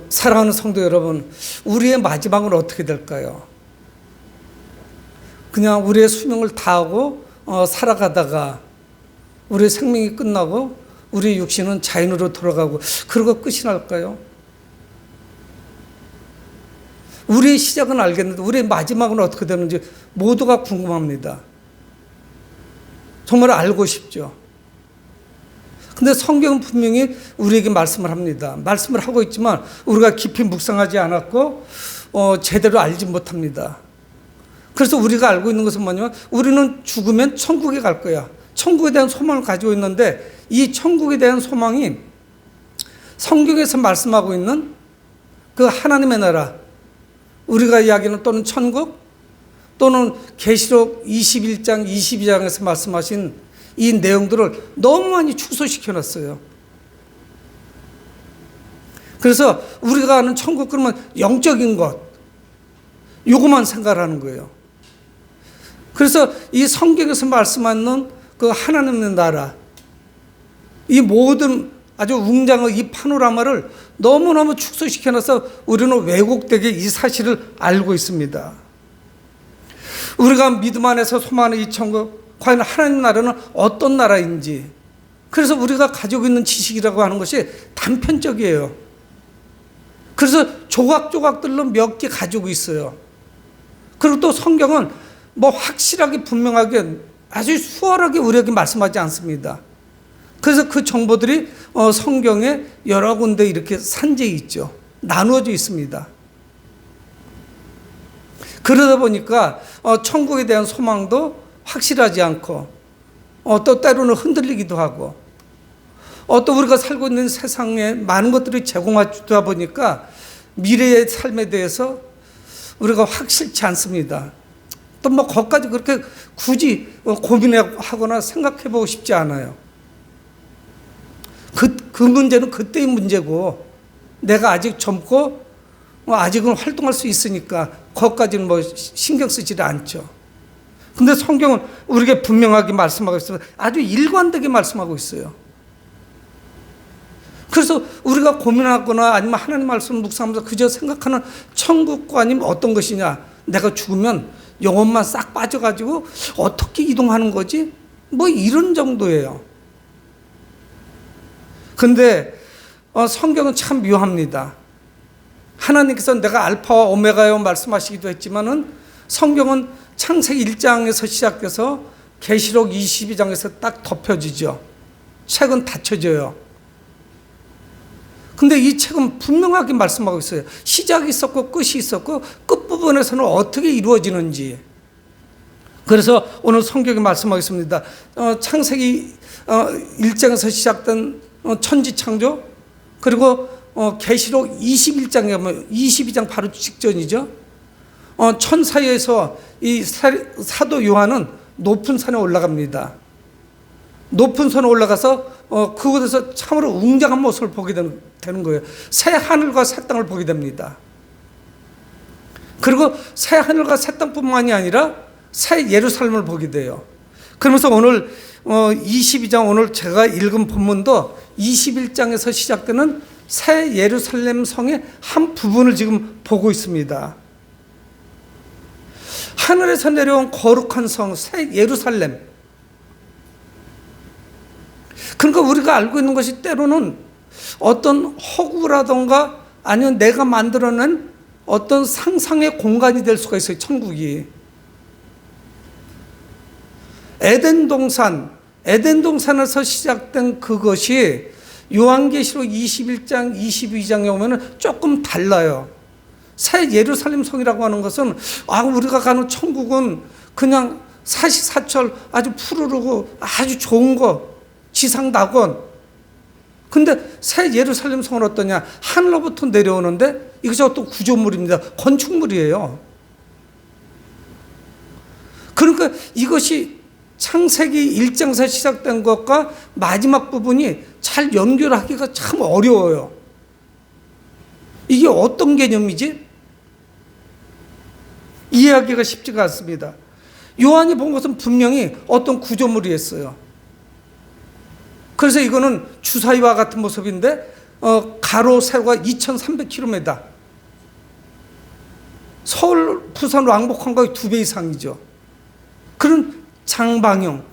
사랑하는 성도 여러분, 우리의 마지막은 어떻게 될까요? 그냥 우리의 수명을 다하고 살아가다가 우리의 생명이 끝나고 우리 육신은 자연으로 돌아가고 그러고 끝이 날까요? 우리의 시작은 알겠는데 우리의 마지막은 어떻게 되는지 모두가 궁금합니다. 정말 알고 싶죠. 근데 성경은 분명히 우리에게 말씀을 합니다. 말씀을 하고 있지만 우리가 깊이 묵상하지 않았고 제대로 알지 못합니다. 그래서 우리가 알고 있는 것은 뭐냐면 우리는 죽으면 천국에 갈 거야. 천국에 대한 소망을 가지고 있는데 이 천국에 대한 소망이 성경에서 말씀하고 있는 그 하나님의 나라, 우리가 이야기하는 또는 천국 또는 계시록 21장 22장에서 말씀하신 이 내용들을 너무 많이 축소시켜 놨어요. 그래서 우리가 아는 천국 그러면 영적인 것, 요것만 생각하는 거예요. 그래서 이 성경에서 말씀하는 그 하나님의 나라, 이 모든 아주 웅장한 이 파노라마를 너무너무 축소시켜 놔서 우리는 왜곡되게 이 사실을 알고 있습니다. 우리가 믿음 안에서 소망하는 이 천국, 과연 하나님 나라는 어떤 나라인지, 그래서 우리가 가지고 있는 지식이라고 하는 것이 단편적이에요. 그래서 조각조각들로 몇 개 가지고 있어요. 그리고 또 성경은 뭐 확실하게 분명하게 아주 수월하게 우리에게 말씀하지 않습니다. 그래서 그 정보들이 성경에 여러 군데 이렇게 산재해 있죠. 나누어져 있습니다. 그러다 보니까 천국에 대한 소망도 확실하지 않고 또 때로는 흔들리기도 하고 또 우리가 살고 있는 세상에 많은 것들이 제공하다 보니까 미래의 삶에 대해서 우리가 확실치 않습니다. 또 뭐 거기까지 그렇게 굳이 고민하거나 생각해 보고 싶지 않아요. 그 문제는 그때의 문제고 내가 아직 젊고 아직은 활동할 수 있으니까 거기까지는 뭐 신경 쓰지 않죠. 근데 성경은 우리에게 분명하게 말씀하고 있어요. 아주 일관되게 말씀하고 있어요. 그래서 우리가 고민하거나 아니면 하나님 말씀을 묵상하면서 그저 생각하는 천국과 아니면 어떤 것이냐, 내가 죽으면 영혼만 싹 빠져가지고 어떻게 이동하는 거지? 뭐 이런 정도예요. 근데 성경은 참 묘합니다. 하나님께서 내가 알파와 오메가요 말씀하시기도 했지만은 성경은 창세기 1장에서 시작돼서 계시록 22장에서 딱 덮여지죠. 책은 닫혀져요. 근데 이 책은 분명하게 말씀하고 있어요. 시작이 있었고 끝이 있었고 끝부분에서는 어떻게 이루어지는지. 그래서 오늘 성경에 말씀하겠습니다. 창세기 1장에서 시작된 천지창조, 그리고 계시록 21장에 보면 22장 바로 직전이죠. 천사에서 이 사도 요한은 높은 산에 올라갑니다. 높은 산에 올라가서 그곳에서 참으로 웅장한 모습을 보게 되는 거예요. 새 하늘과 새 땅을 보게 됩니다. 그리고 새 하늘과 새 땅뿐만이 아니라 새 예루살렘을 보게 돼요. 그러면서 오늘 22장 오늘 제가 읽은 본문도 21장에서 시작되는 새 예루살렘 성의 한 부분을 지금 보고 있습니다. 하늘에서 내려온 거룩한 성, 새 예루살렘. 그러니까 우리가 알고 있는 것이 때로는 어떤 허구라던가 아니면 내가 만들어낸 어떤 상상의 공간이 될 수가 있어요, 천국이. 에덴 동산에서 시작된 그것이 요한계시록 21장, 22장에 오면 조금 달라요. 새 예루살렘 성이라고 하는 것은 우리가 가는 천국은 그냥 사시사철 아주 푸르르고 아주 좋은 거, 지상낙원. 근데 새 예루살렘 성은 어떠냐? 하늘로부터 내려오는데 이것이 어떤 구조물입니다. 건축물이에요. 그러니까 이것이 창세기 1장에서 시작된 것과 마지막 부분이 잘 연결하기가 참 어려워요. 이게 어떤 개념이지? 이해하기가 쉽지가 않습니다. 요한이 본 것은 분명히 어떤 구조물이었어요. 그래서 이거는 주사위와 같은 모습인데 가로 세로가 2,300km. 서울, 부산 왕복항과의 2배 이상이죠. 그런 장방형,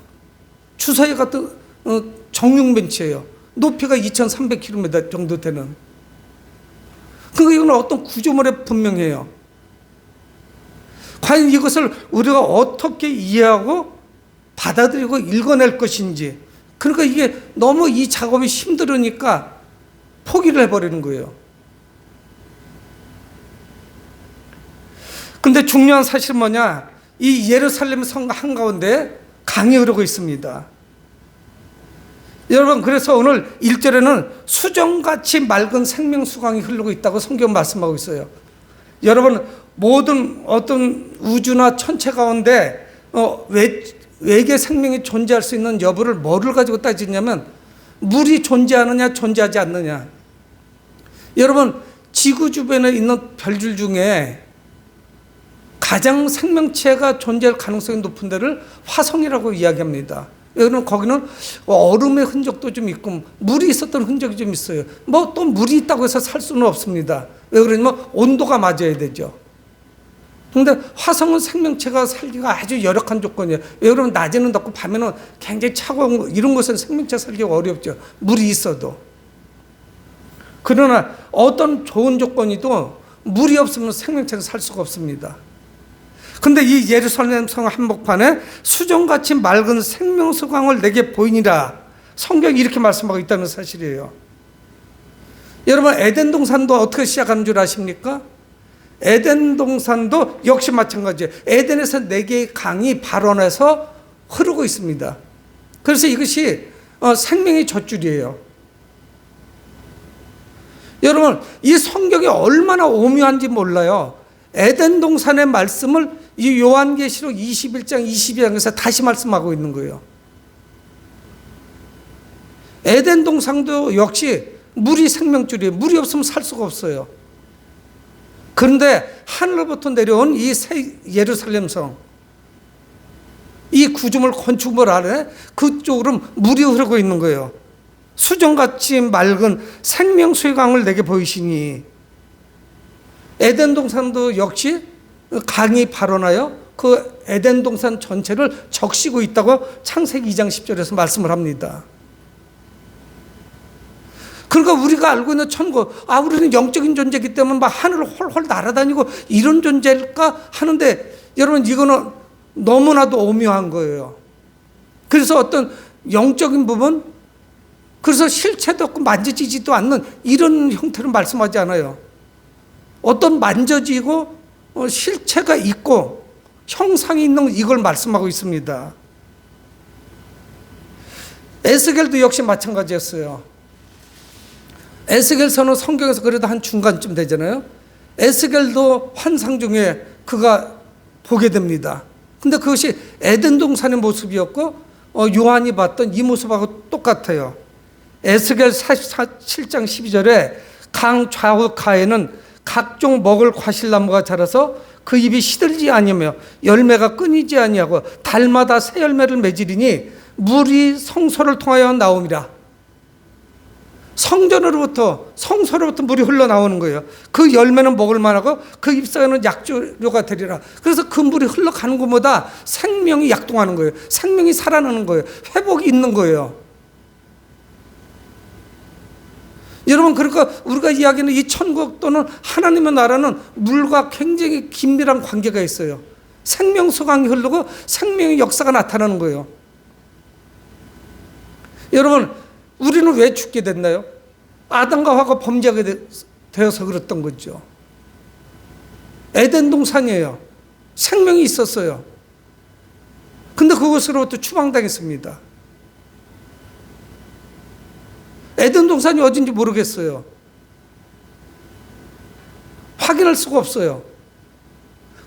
주사위 같은 정육 벤치예요. 높이가 2,300km 정도 되는. 그러니까 이건 어떤 구조물에 분명해요. 과연 이것을 우리가 어떻게 이해하고 받아들이고 읽어낼 것인지. 그러니까 이게 너무 이 작업이 힘들으니까 포기를 해버리는 거예요. 근데 중요한 사실은 뭐냐? 이 예루살렘 성 한가운데 강이 흐르고 있습니다. 여러분, 그래서 오늘 1절에는 수정같이 맑은 생명수강이 흐르고 있다고 성경 말씀하고 있어요. 여러분, 모든 어떤 우주나 천체 가운데 외계 생명이 존재할 수 있는 여부를 뭐를 가지고 따지냐면 물이 존재하느냐 존재하지 않느냐. 여러분, 지구 주변에 있는 별들 중에 가장 생명체가 존재할 가능성이 높은 데를 화성이라고 이야기합니다. 여러분, 거기는 얼음의 흔적도 좀 있고 물이 있었던 흔적이 좀 있어요. 뭐 또 물이 있다고 해서 살 수는 없습니다. 왜 그러냐면 온도가 맞아야 되죠. 그런데 화성은 생명체가 살기가 아주 열악한 조건이에요. 왜 그러면 낮에는 덥고 밤에는 굉장히 차가운 이런 곳은 생명체 살기가 어렵죠. 물이 있어도. 그러나 어떤 좋은 조건이도 물이 없으면 생명체는 살 수가 없습니다. 근데 이 예루살렘 성 한복판에 수정같이 맑은 생명수강을 내게 보이니라. 성경이 이렇게 말씀하고 있다는 사실이에요. 여러분, 에덴 동산도 어떻게 시작하는 줄 아십니까? 에덴 동산도 역시 마찬가지예요. 에덴에서 4개의 강이 발원해서 흐르고 있습니다. 그래서 이것이 생명의 젖줄이에요. 여러분, 이 성경이 얼마나 오묘한지 몰라요. 에덴 동산의 말씀을 이 요한계시록 21장 22장에서 다시 말씀하고 있는 거예요. 에덴 동산도 역시 물이 생명줄이에요. 물이 없으면 살 수가 없어요. 그런데 하늘로부터 내려온 이 새 예루살렘 성, 이 구조물 건축물 안에 그쪽으로 물이 흐르고 있는 거예요. 수정같이 맑은 생명수의 강을 내게 보이시니. 에덴 동산도 역시 강이 발원하여 그 에덴 동산 전체를 적시고 있다고 창세기 2장 10절에서 말씀을 합니다. 그러니까 우리가 알고 있는 천국, 우리는 영적인 존재이기 때문에 막 하늘을 홀홀 날아다니고 이런 존재일까 하는데, 여러분, 이거는 너무나도 오묘한 거예요. 그래서 어떤 영적인 부분, 그래서 실체도 없고 만져지지도 않는 이런 형태를 말씀하지 않아요. 어떤 만져지고 실체가 있고 형상이 있는 이걸 말씀하고 있습니다. 에스겔도 역시 마찬가지였어요. 에스겔서는 성경에서 그래도 한 중간쯤 되잖아요. 에스겔도 환상 중에 그가 보게 됩니다. 근데 그것이 에덴 동산의 모습이었고 요한이 봤던 이 모습하고 똑같아요. 에스겔 47장 12절에 강 좌우가에는 각종 먹을 과실나무가 자라서 그 잎이 시들지 아니하며 열매가 끊이지 아니하고 달마다 새 열매를 맺으리니 물이 성소를 통하여 나옴이라. 성전으로부터, 성소로부터 물이 흘러나오는 거예요. 그 열매는 먹을 만하고 그 잎사귀는 약조료가 되리라. 그래서 그 물이 흘러가는 것보다 생명이 약동하는 거예요. 생명이 살아나는 거예요. 회복이 있는 거예요. 여러분, 그러니까 우리가 이야기하는 이 천국 또는 하나님의 나라는 물과 굉장히 긴밀한 관계가 있어요. 생명수강이 흐르고 생명의 역사가 나타나는 거예요. 여러분, 우리는 왜 죽게 됐나요? 아담과 하와가 범죄하게 되어서 그랬던 거죠. 에덴 동산이에요. 생명이 있었어요. 근데 그것으로부터 추방당했습니다. 에덴 동산이 어딘지 모르겠어요. 확인할 수가 없어요.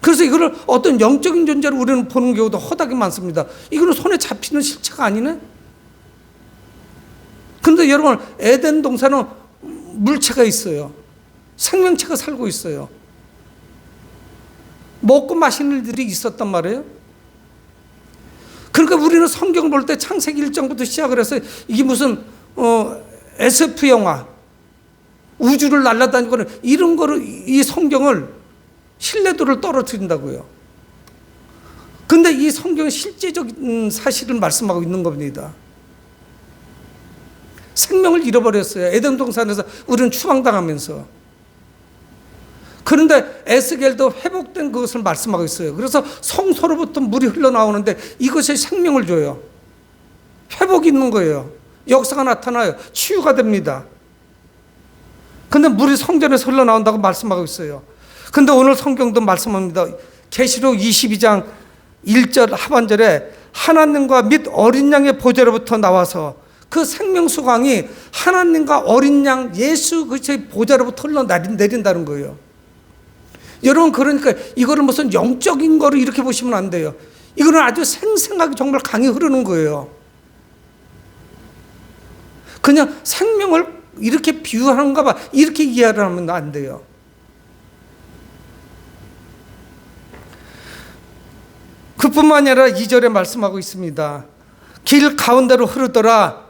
그래서 이거를 어떤 영적인 존재로 우리는 보는 경우도 허다하게 많습니다. 이거는 손에 잡히는 실체가 아니네? 근데 여러분, 에덴 동산은 물체가 있어요. 생명체가 살고 있어요. 먹고 마시는 일들이 있었단 말이에요. 그러니까 우리는 성경을 볼 때 창세기 1장부터 시작을 해서 이게 무슨 SF 영화, 우주를 날아다니고는 이런 거를 이 성경을 신뢰도를 떨어뜨린다고요. 근데 이 성경은 실제적인 사실을 말씀하고 있는 겁니다. 생명을 잃어버렸어요. 에덴 동산에서 우리는 추방당하면서. 그런데 에스겔도 회복된 그것을 말씀하고 있어요. 그래서 성소로부터 물이 흘러나오는데 이것이 생명을 줘요. 회복이 있는 거예요. 역사가 나타나요. 치유가 됩니다. 근데 물이 성전에서 흘러나온다고 말씀하고 있어요. 근데 오늘 성경도 말씀합니다. 계시록 22장 1절 하반절에 하나님과 및 어린 양의 보좌로부터 나와서 그 생명수강이 하나님과 어린 양 예수 그리스도의 보좌로부터 흘러내린다는 거예요. 여러분, 그러니까 이거를 무슨 영적인 거로 이렇게 보시면 안 돼요. 이거는 아주 생생하게 정말 강이 흐르는 거예요. 그냥 생명을 이렇게 비유하는가 봐, 이렇게 이해를 하면 안 돼요. 그뿐만 아니라 2절에 말씀하고 있습니다. 길 가운데로 흐르더라.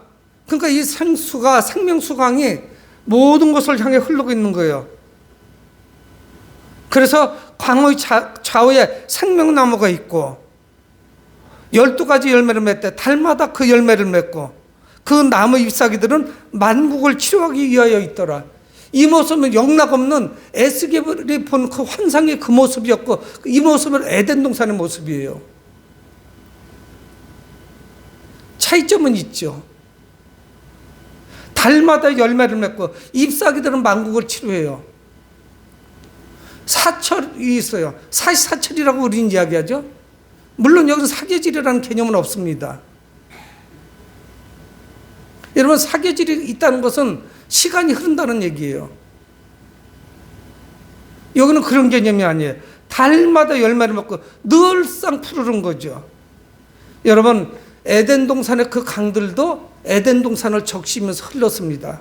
그러니까 이 생수가, 생명수강이 모든 것을 향해 흐르고 있는 거예요. 그래서 광의 좌우에 생명나무가 있고 12가지 열매를 맺되 달마다 그 열매를 맺고 그 나무 잎사귀들은 만국을 치료하기 위하여 있더라. 이 모습은 영락없는 에스겔이 본 그 환상의 그 모습이었고 이 모습은 에덴 동산의 모습이에요. 차이점은 있죠. 달마다 열매를 맺고 잎사귀들은 만국을 치료해요. 사철이 있어요. 사시사철이라고 우리는 이야기하죠. 물론 여기서 사계절이라는 개념은 없습니다. 여러분, 사계절이 있다는 것은 시간이 흐른다는 얘기예요. 여기는 그런 개념이 아니에요. 달마다 열매를 맺고 늘상 푸르른 거죠. 여러분, 에덴 동산의 그 강들도 에덴 동산을 적시면서 흘렀습니다.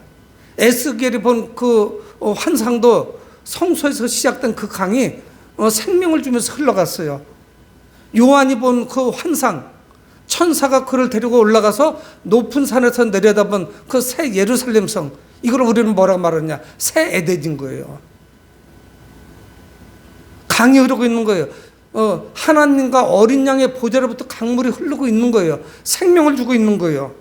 에스겔이 본 그 환상도 성소에서 시작된 그 강이 생명을 주면서 흘러갔어요. 요한이 본 그 환상, 천사가 그를 데리고 올라가서 높은 산에서 내려다본 그 새 예루살렘 성, 이걸 우리는 뭐라고 말하냐? 새 에덴인 거예요. 강이 흐르고 있는 거예요. 하나님과 어린 양의 보좌로부터 강물이 흐르고 있는 거예요. 생명을 주고 있는 거예요.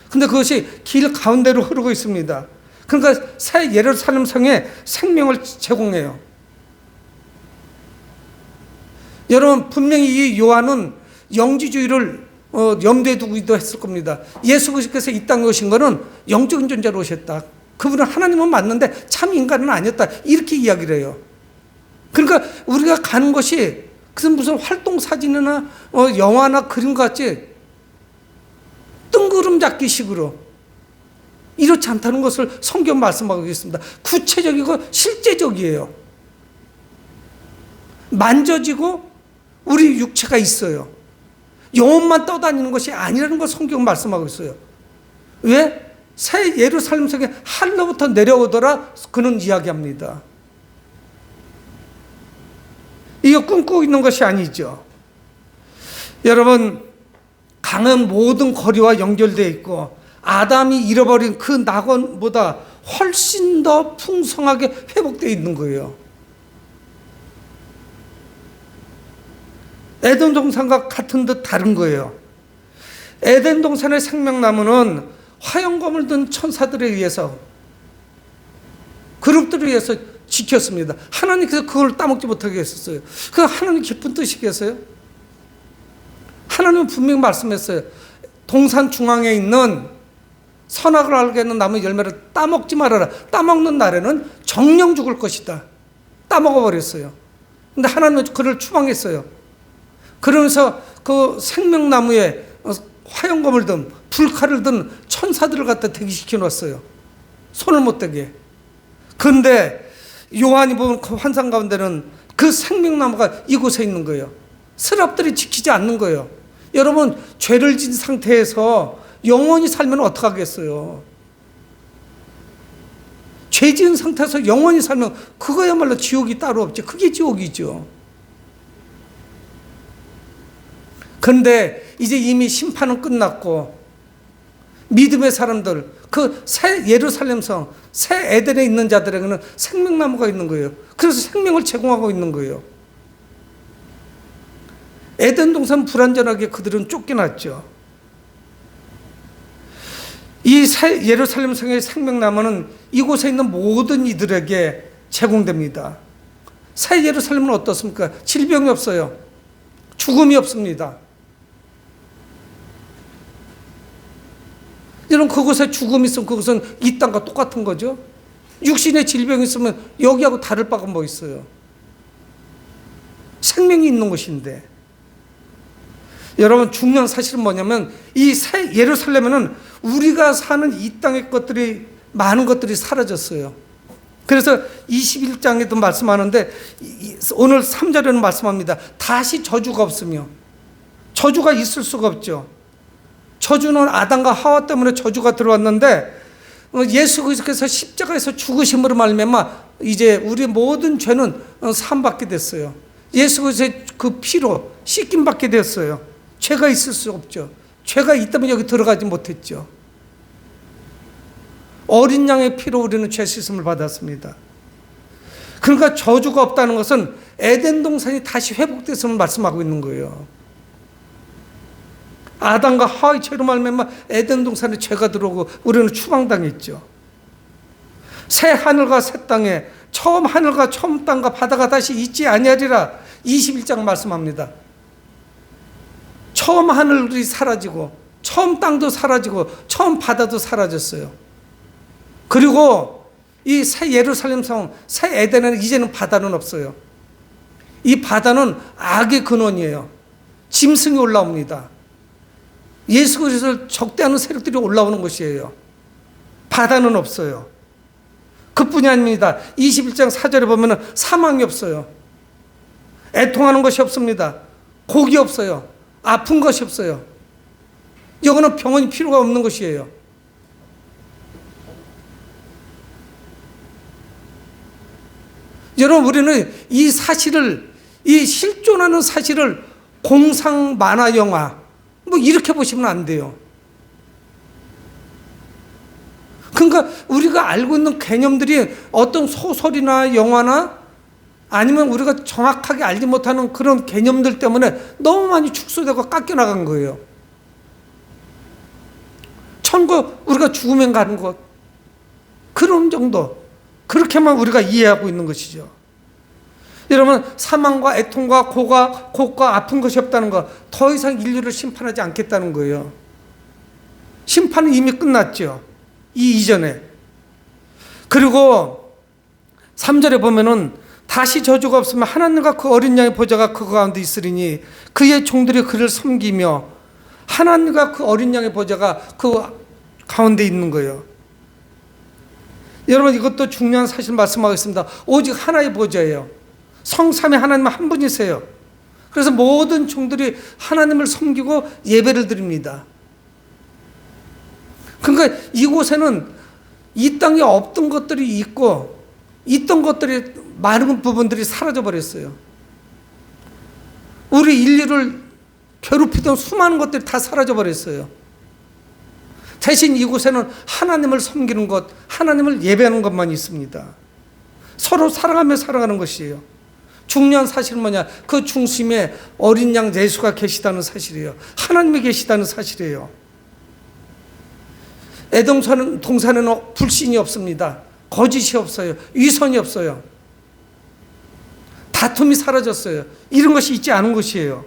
근데 그것이 길 가운데로 흐르고 있습니다. 그러니까 새 예루살렘 성에 생명을 제공해요. 여러분, 분명히 이 요한은 영지주의를 염두에 두기도 했을 겁니다. 예수 그리스도께서 이 땅에 오신 것은 영적인 존재로 오셨다. 그분은 하나님은 맞는데 참 인간은 아니었다. 이렇게 이야기를 해요. 그러니까 우리가 가는 것이 무슨 활동 사진이나 영화나 그림 같이 뜬구름 잡기식으로 이렇지 않다는 것을 성경 말씀하고 있습니다. 구체적이고 실제적이에요. 만져지고 우리 육체가 있어요. 영혼만 떠다니는 것이 아니라는 걸 성경 말씀하고 있어요. 왜? 새 예루살렘 성에 하늘로부터 내려오더라 그는 이야기합니다. 이거 꿈꾸고 있는 것이 아니죠. 여러분, 강은 모든 거리와 연결되어 있고 아담이 잃어버린 그 낙원보다 훨씬 더 풍성하게 회복되어 있는 거예요. 에덴 동산과 같은 듯 다른 거예요. 에덴 동산의 생명나무는 화영검을 든 천사들에 의해서, 그룹들에 의해서 지켰습니다. 하나님께서 그걸 따먹지 못하게 했었어요. 그 하나님 깊은 뜻이겠어요? 하나님은 분명히 말씀했어요. 동산 중앙에 있는 선악을 알게 하는 나무 열매를 따먹지 말아라. 따먹는 날에는 정령 죽을 것이다. 따먹어버렸어요. 근데 하나님은 그를 추방했어요. 그러면서 그 생명나무에 화영검을 든 불칼을 든 천사들을 갖다 대기시켜 놨어요. 손을 못 대게. 그런데 요한이 본 그 환상 가운데는 그 생명나무가 이곳에 있는 거예요. 스랍들이 지키지 않는 거예요. 여러분, 죄를 진 상태에서 영원히 살면 어떡하겠어요? 죄 지은 상태에서 영원히 살면 그거야말로 지옥이 따로 없지. 그게 지옥이죠. 그런데 이제 이미 심판은 끝났고 믿음의 사람들, 그 새 예루살렘 성, 새 에덴에 있는 자들에게는 생명나무가 있는 거예요. 그래서 생명을 제공하고 있는 거예요. 에덴 동산 불완전하게 그들은 쫓겨났죠. 이 새 예루살렘 성의 생명나무는 이곳에 있는 모든 이들에게 제공됩니다. 새 예루살렘은 어떻습니까? 질병이 없어요. 죽음이 없습니다. 여러분, 그곳에 죽음이 있으면 그것은 이 땅과 똑같은 거죠. 육신의 질병이 있으면 여기하고 다를 바가 뭐 있어요. 생명이 있는 곳인데. 여러분, 중요한 사실은 뭐냐면 이 새 예루살렘에는 우리가 사는 이 땅의 것들이, 많은 것들이 사라졌어요. 그래서 21장에도 말씀하는데 오늘 3절에는 말씀합니다. 다시 저주가 없으며, 저주가 있을 수가 없죠. 저주는 아담과 하와 때문에 저주가 들어왔는데 예수 그리스도께서 십자가에서 죽으심으로 말미암아 이제 우리 모든 죄는 사함받게 됐어요. 예수 그리스도의 그 피로 씻김받게 됐어요. 죄가 있을 수 없죠. 죄가 있다면 여기 들어가지 못했죠. 어린 양의 피로 우리는 죄 씻음을 받았습니다. 그러니까 저주가 없다는 것은 에덴 동산이 다시 회복됐음을 말씀하고 있는 거예요. 아담과 하와의 죄로 말미암아 에덴 동산에 죄가 들어오고 우리는 추방당했죠. 새 하늘과 새 땅에 처음 하늘과 처음 땅과 바다가 다시 있지 아니하리라 21장 말씀합니다. 처음 하늘이 사라지고 처음 땅도 사라지고 처음 바다도 사라졌어요. 그리고 이 새 예루살렘 성, 새 에덴에는 이제는 바다는 없어요. 이 바다는 악의 근원이에요. 짐승이 올라옵니다. 예수 그리스도를 적대하는 세력들이 올라오는 것이에요. 바다는 없어요. 그뿐이 아닙니다. 21장 4절에 보면 사망이 없어요. 애통하는 것이 없습니다. 곡이 없어요. 아픈 것이 없어요. 이거는 병원이 필요가 없는 것이에요. 여러분, 우리는 이 사실을, 이 실존하는 사실을 공상 만화 영화 뭐 이렇게 보시면 안 돼요. 그러니까 우리가 알고 있는 개념들이 어떤 소설이나 영화나 아니면 우리가 정확하게 알지 못하는 그런 개념들 때문에 너무 많이 축소되고 깎여나간 거예요. 천국, 우리가 죽으면 가는 것, 그런 정도, 그렇게만 우리가 이해하고 있는 것이죠. 여러분, 사망과 애통과 곡과 아픈 것이 없다는 것, 더 이상 인류를 심판하지 않겠다는 거예요. 심판은 이미 끝났죠. 이 이전에. 그리고 3절에 보면은 다시 저주가 없으면 하나님과 그 어린 양의 보좌가 그 가운데 있으리니 그의 종들이 그를 섬기며, 하나님과 그 어린 양의 보좌가 그 가운데 있는 거예요. 여러분, 이것도 중요한 사실 말씀하겠습니다. 오직 하나의 보좌예요. 성삼위 하나님 한 분이세요. 그래서 모든 종들이 하나님을 섬기고 예배를 드립니다. 그러니까 이곳에는 이 땅에 없던 것들이 있고 있던 것들이 많은 부분들이 사라져 버렸어요. 우리 인류를 괴롭히던 수많은 것들이 다 사라져 버렸어요. 대신 이곳에는 하나님을 섬기는 것, 하나님을 예배하는 것만 있습니다. 서로 사랑하며 살아가는 것이에요. 중요한 사실은 뭐냐? 그 중심에 어린 양 예수가 계시다는 사실이에요. 하나님이 계시다는 사실이에요. 에덴 동산에는 불신이 없습니다. 거짓이 없어요. 위선이 없어요. 다툼이 사라졌어요. 이런 것이 있지 않은 것이에요.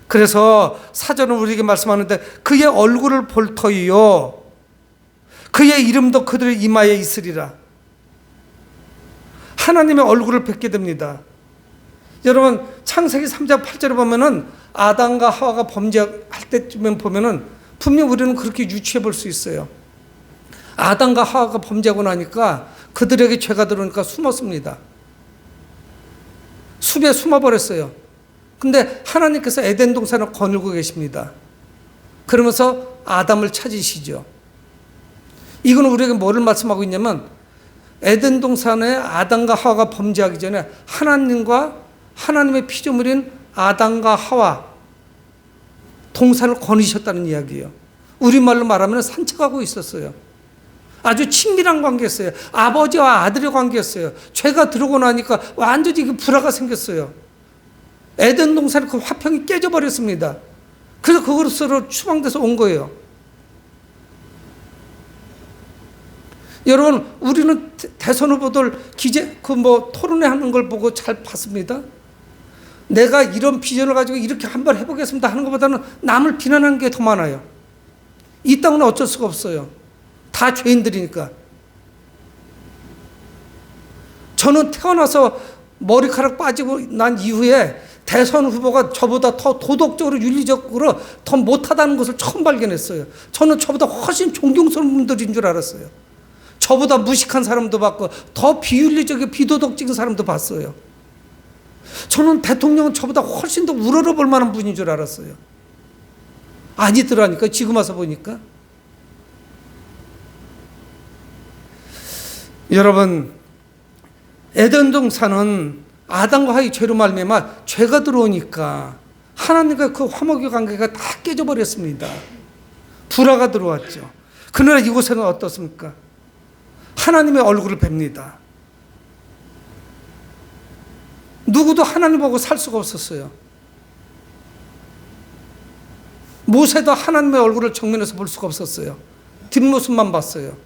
그래서 사전은 우리에게 말씀하는데 그의 얼굴을 볼 터이요 그의 이름도 그들의 이마에 있으리라. 하나님의 얼굴을 뵙게 됩니다. 여러분, 창세기 3장 8절에 보면은 아담과 하와가 범죄할 때쯤에 보면은 분명 우리는 그렇게 유추해 볼 수 있어요. 아담과 하와가 범죄하고 나니까 그들에게 죄가 들어오니까 숨었습니다. 숲에 숨어버렸어요. 근데 하나님께서 에덴 동산을 거닐고 계십니다. 그러면서 아담을 찾으시죠. 이건 우리에게 뭐를 말씀하고 있냐면 에덴 동산에 아담과 하와가 범죄하기 전에 하나님의 피조물인 아담과 하와 동산을 거니셨다는 이야기예요. 우리말로 말하면 산책하고 있었어요. 아주 친밀한 관계였어요. 아버지와 아들의 관계였어요. 죄가 들어오고 나니까 완전히 그 불화가 생겼어요. 에덴 동산의 그 화평이 깨져버렸습니다. 그래서 그것으로 추방돼서 온 거예요. 여러분, 우리는 대선 후보들 토론회 하는 걸 보고 잘 봤습니다. 내가 이런 비전을 가지고 이렇게 한번 해보겠습니다 하는 것보다는 남을 비난하는 게 더 많아요. 이 땅은 어쩔 수가 없어요. 다 죄인들이니까. 저는 태어나서 머리카락 빠지고 난 이후에 대선 후보가 저보다 더 도덕적으로 윤리적으로 더 못하다는 것을 처음 발견했어요. 저는 저보다 훨씬 존경스러운 분들인 줄 알았어요. 저보다 무식한 사람도 봤고 더 비윤리적이고 비도덕적인 사람도 봤어요. 저는 대통령은 저보다 훨씬 더 우러러볼 만한 분인 줄 알았어요. 아니더라니까. 지금 와서 보니까. 여러분, 에덴 동산은 아담과 하와의 죄로 말미암아 죄가 들어오니까 하나님과 그 화목의 관계가 다 깨져버렸습니다. 불화가 들어왔죠. 그러나 이곳에는 어떻습니까? 하나님의 얼굴을 뵙니다. 누구도 하나님 보고 살 수가 없었어요. 모세도 하나님의 얼굴을 정면에서 볼 수가 없었어요. 뒷모습만 봤어요.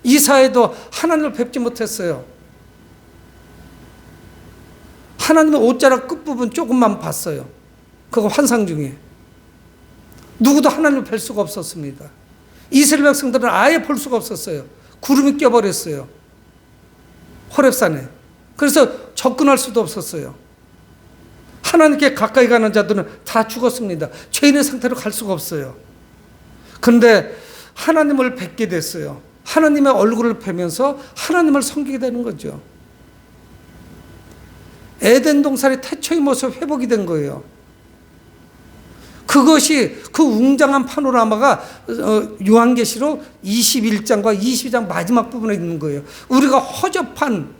이사야도 하나님을 뵙지 못했어요. 하나님의 옷자락 끝부분 조금만 봤어요. 그거 환상 중에. 누구도 하나님을 뵐 수가 없었습니다. 이스라엘 백성들은 아예 볼 수가 없었어요. 구름이 껴버렸어요. 호렙산에. 그래서 접근할 수도 없었어요. 하나님께 가까이 가는 자들은 다 죽었습니다. 죄인의 상태로 갈 수가 없어요. 그런데 하나님을 뵙게 됐어요. 하나님의 얼굴을 뵈면서 하나님을 섬기게 되는 거죠. 에덴 동산의 태초의 모습 회복이 된 거예요. 그것이 그 웅장한 파노라마가 요한계시록 21장과 22장 마지막 부분에 있는 거예요. 우리가 허접한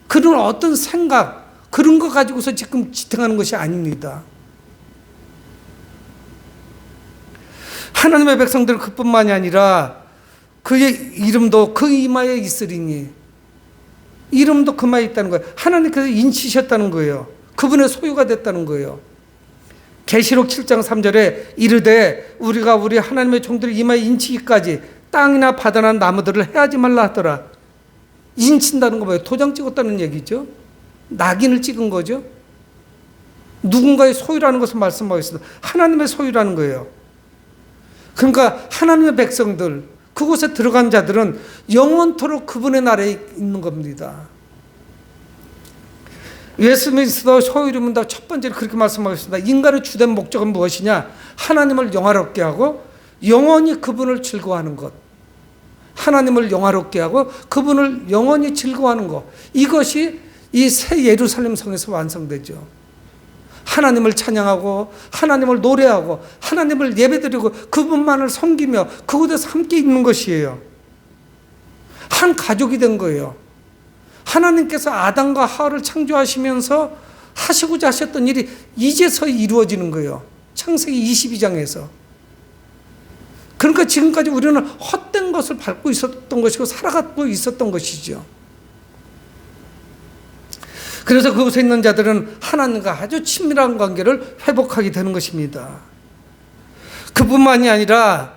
그런 어떤 생각, 그런 거 가지고서 지금 지탱하는 것이 아닙니다. 하나님의 백성들 그뿐만이 아니라 그의 이름도 그 이마에 있으리니, 이름도 그 이마에 있다는 거예요. 하나님께서 인치셨다는 거예요. 그분의 소유가 됐다는 거예요. 계시록 7장 3절에 이르되 우리가 우리 하나님의 종들의 이마에 인치기까지 땅이나 바다나 나무들을 해하지 말라 하더라. 인친다는 거 뭐예요? 도장 찍었다는 얘기죠. 낙인을 찍은 거죠. 누군가의 소유라는 것을 말씀하고 있습니다. 하나님의 소유라는 거예요. 그러니까 하나님의 백성들, 그곳에 들어간 자들은 영원토록 그분의 나라에 있는 겁니다. 웨스민스터 소유리문답 첫 번째로 그렇게 말씀하겠습니다. 인간의 주된 목적은 무엇이냐? 하나님을 영화롭게 하고 영원히 그분을 즐거워하는 것. 하나님을 영화롭게 하고 그분을 영원히 즐거워하는 것. 이것이 이 새 예루살렘 성에서 완성되죠. 하나님을 찬양하고 하나님을 노래하고 하나님을 예배드리고 그분만을 섬기며 그곳에서 함께 있는 것이에요. 한 가족이 된 거예요. 하나님께서 아담과 하와를 창조하시면서 하시고자 하셨던 일이 이제서야 이루어지는 거예요. 창세기 22장에서. 그러니까 지금까지 우리는 헛된 것을 밟고 있었던 것이고 살아가고 있었던 것이죠. 그래서 그곳에 있는 자들은 하나님과 아주 친밀한 관계를 회복하게 되는 것입니다. 그뿐만이 아니라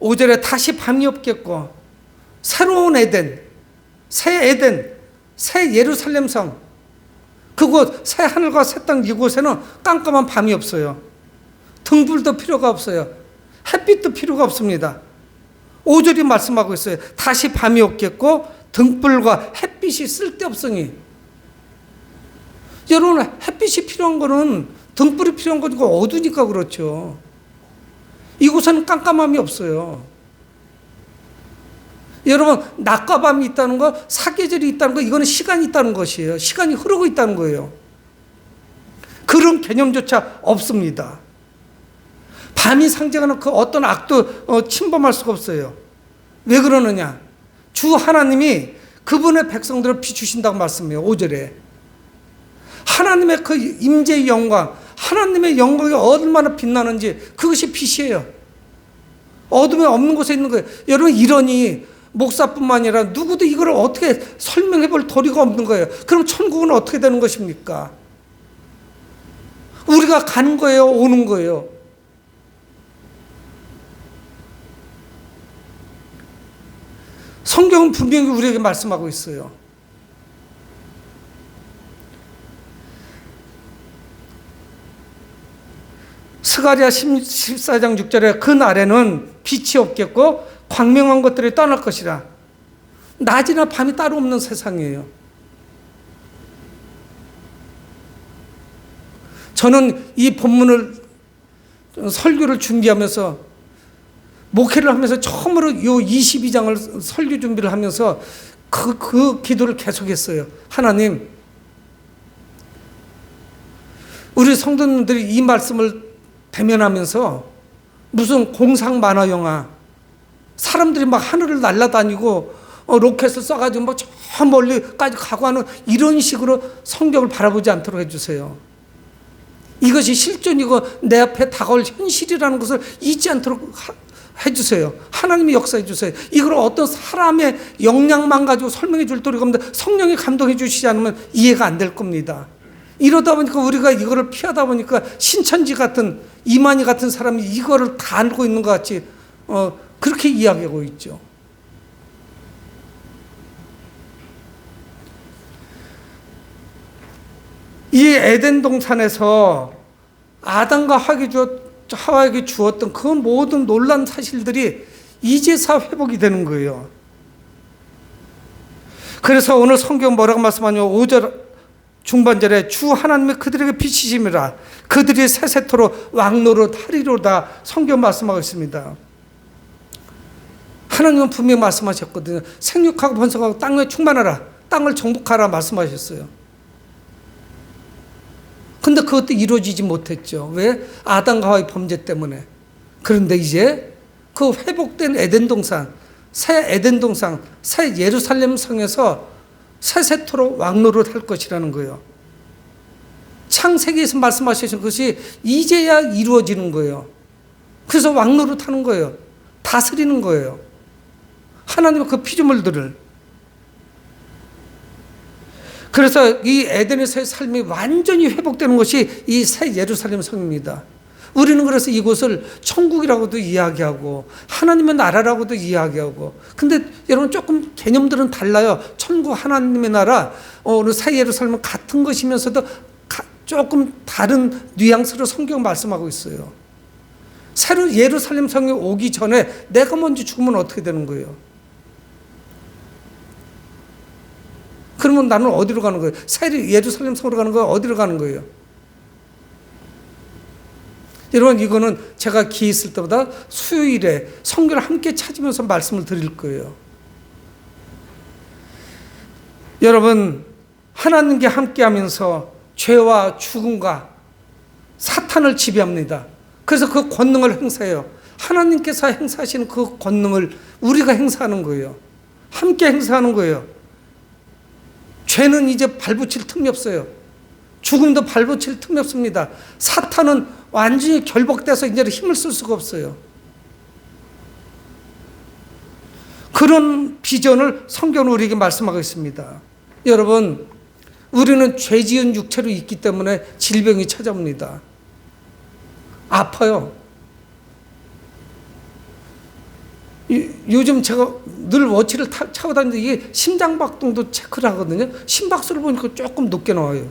5절에 다시 밤이 없겠고 새로운 에덴, 새 예루살렘 성, 그곳 새 하늘과 새 땅 이곳에는 깜깜한 밤이 없어요. 등불도 필요가 없어요. 햇빛도 필요가 없습니다. 5절이 말씀하고 있어요. 다시 밤이 없겠고 등불과 햇빛이 쓸데없으니. 여러분, 햇빛이 필요한 거는 등불이 필요한 거고 어두니까 그렇죠. 이곳에는 깜깜함이 없어요. 여러분, 낮과 밤이 있다는 거, 사계절이 있다는 거, 이거는 시간이 있다는 것이에요. 시간이 흐르고 있다는 거예요. 그런 개념조차 없습니다. 밤이 상징하는 그 어떤 악도 침범할 수가 없어요. 왜 그러느냐? 주 하나님이 그분의 백성들을 비추신다고 말씀해요. 5절에. 하나님의 그 임재의 영광, 하나님의 영광이 얼마나 빛나는지 그것이 빛이에요. 어둠에 없는 곳에 있는 거예요. 여러분, 이러니 목사뿐만 아니라 누구도 이걸 어떻게 설명해 볼 도리가 없는 거예요. 그럼 천국은 어떻게 되는 것입니까? 우리가 가는 거예요? 오는 거예요? 성경은 분명히 우리에게 말씀하고 있어요. 스가랴 14장 6절에 그 날에는 빛이 없겠고 광명한 것들이 떠날 것이라. 낮이나 밤이 따로 없는 세상이에요. 저는 이 본문을 설교를 준비하면서 목회를 하면서 처음으로 요 22장을 설교 준비를 하면서 그 기도를 계속했어요. 하나님, 우리 성도님들이 이 말씀을 대면하면서 무슨 공상 만화 영화, 사람들이 막 하늘을 날아다니고 로켓을 쏴가지고 막 저 멀리까지 가고 하는 이런 식으로 성경을 바라보지 않도록 해주세요. 이것이 실존이고 내 앞에 다가올 현실이라는 것을 잊지 않도록 해주세요. 하나님이 역사해 주세요. 이걸 어떤 사람의 역량만 가지고 설명해 줄 도리가 없는데 성령이 감동해 주시지 않으면 이해가 안 될 겁니다. 이러다 보니까 우리가 이거를 피하다 보니까 신천지 같은 이만희 같은 사람이 이거를 다 알고 있는 것 같이 그렇게 이야기하고 있죠. 이 에덴 동산에서 아담과 하와에게 주었던 그 모든 놀란 사실들이 이제서 회복이 되는 거예요. 그래서 오늘 성경 뭐라고 말씀하냐면 5절 중반절에 주 하나님이 그들에게 빛이심이라 그들이 세세토로 왕노릇하리로다 성경 말씀하고 있습니다. 하나님은 분명히 말씀하셨거든요. 생육하고 번성하고 땅에 충만하라, 땅을 정복하라 말씀하셨어요. 근데 그것도 이루어지지 못했죠. 왜? 아담과 하와의 범죄 때문에. 그런데 이제 그 회복된 에덴 동산, 새 에덴 동산, 새 예루살렘 성에서 세세토록 왕노릇 할 것이라는 거예요. 창세기에서 말씀하신 것이 이제야 이루어지는 거예요. 그래서 왕노릇 하는 거예요. 다스리는 거예요. 하나님의 그 피조물들을. 그래서 이 에덴에서의 삶이 완전히 회복되는 것이 이 새 예루살렘 성입니다. 우리는 그래서 이곳을 천국이라고도 이야기하고 하나님의 나라라고도 이야기하고, 근데 여러분 조금 개념들은 달라요. 천국 하나님의 나라, 새 예루살렘은 같은 것이면서도 조금 다른 뉘앙스로 성경 말씀하고 있어요. 새로 예루살렘 성에 오기 전에 내가 먼저 죽으면 어떻게 되는 거예요? 그러면 나는 어디로 가는 거예요? 새 예루살렘 성으로 가는 거예요? 어디로 가는 거예요? 여러분, 이거는 제가 기회 있을 때보다 수요일에 성경을 함께 찾으면서 말씀을 드릴 거예요. 여러분, 하나님께 함께 하면서 죄와 죽음과 사탄을 지배합니다. 그래서 그 권능을 행사해요. 하나님께서 행사하시는 그 권능을 우리가 행사하는 거예요. 함께 행사하는 거예요. 죄는 이제 발붙일 틈이 없어요. 죽음도 발붙일 틈이 없습니다. 사탄은 완전히 결박돼서 이제 힘을 쓸 수가 없어요. 그런 비전을 성경은 우리에게 말씀하고 있습니다. 여러분, 우리는 죄 지은 육체로 있기 때문에 질병이 찾아옵니다. 아파요. 요즘 제가 늘 워치를 차고 다니는데 이게 심장박동도 체크를 하거든요. 심박수를 보니까 조금 높게 나와요.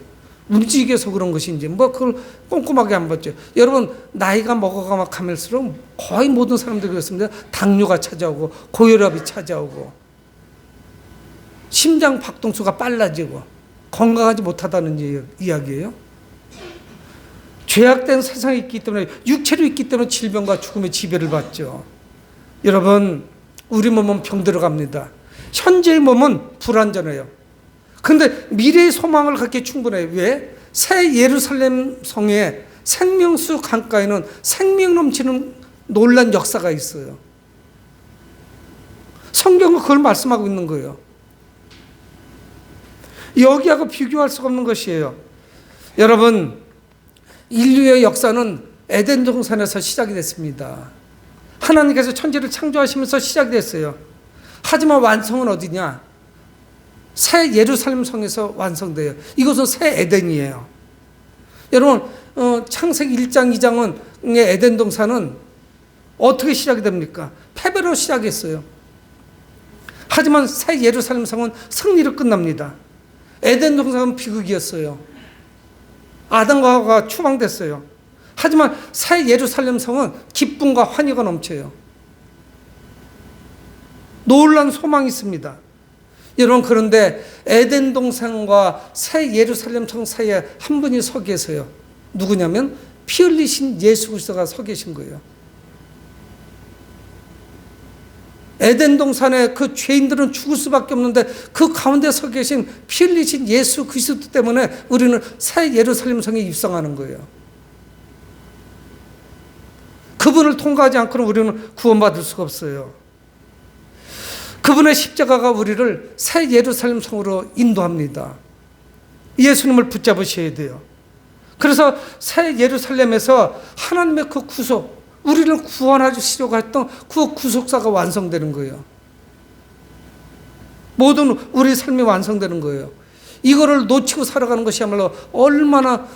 움직여서 그런 것인지 그걸 꼼꼼하게 안 봤죠. 여러분, 나이가 먹어가면서 거의 모든 사람들이 그렇습니다. 당뇨가 찾아오고 고혈압이 찾아오고 심장 박동수가 빨라지고 건강하지 못하다는 이야기예요. 죄악된 세상에 있기 때문에, 육체로 있기 때문에 질병과 죽음의 지배를 받죠. 여러분, 우리 몸은 병들어갑니다. 현재의 몸은 불완전해요. 근데 미래의 소망을 갖기에 충분해요. 왜? 새 예루살렘 성의 생명수 강가에는 생명 넘치는 놀란 역사가 있어요. 성경은 그걸 말씀하고 있는 거예요. 여기하고 비교할 수가 없는 것이에요. 여러분, 인류의 역사는 에덴 동산에서 시작이 됐습니다. 하나님께서 천지를 창조하시면서 시작이 됐어요. 하지만 완성은 어디냐? 새 예루살렘 성에서 완성돼요. 이것은 새 에덴이에요. 여러분, 창세기 1장, 2장은 에덴 동산은 어떻게 시작이 됩니까? 패배로 시작했어요. 하지만 새 예루살렘 성은 승리로 끝납니다. 에덴 동산은 비극이었어요. 아담과 하와가 추방됐어요. 하지만 새 예루살렘 성은 기쁨과 환희가 넘쳐요. 놀라운 소망이 있습니다. 여러분, 그런데 에덴 동산과 새 예루살렘 성 사이에 한 분이 서 계세요. 누구냐면 피 흘리신 예수 그리스도가 서 계신 거예요. 에덴 동산에 그 죄인들은 죽을 수밖에 없는데 그 가운데 서 계신 피 흘리신 예수 그리스도 때문에 우리는 새 예루살렘 성에 입성하는 거예요. 그분을 통과하지 않고는 우리는 구원받을 수가 없어요. 그분의 십자가가 우리를 새 예루살렘 성으로 인도합니다. 예수님을 붙잡으셔야 돼요. 그래서 새 예루살렘에서 하나님의 그 구속, 우리를 구원하시려고 했던 그 구속사가 완성되는 거예요. 모든 우리 삶이 완성되는 거예요. 이거를 놓치고 살아가는 것이야말로 얼마나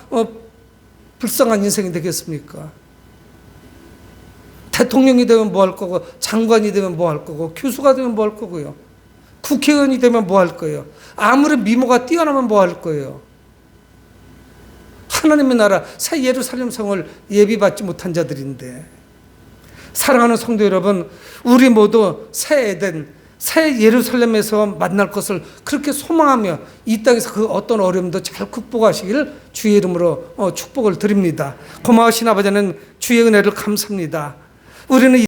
불쌍한 인생이 되겠습니까? 대통령이 되면 뭐 할 거고, 장관이 되면 뭐 할 거고, 교수가 되면 뭐 할 거고요. 국회의원이 되면 뭐 할 거예요. 아무리 미모가 뛰어나면 뭐 할 거예요. 하나님의 나라 새 예루살렘 성을 예비받지 못한 자들인데, 사랑하는 성도 여러분, 우리 모두 새 에덴, 새 예루살렘에서 만날 것을 그렇게 소망하며 이 땅에서 그 어떤 어려움도 잘 극복하시길 주의 이름으로 축복을 드립니다. 고마우신 아버지는 주의 은혜를 감사합니다. 우리는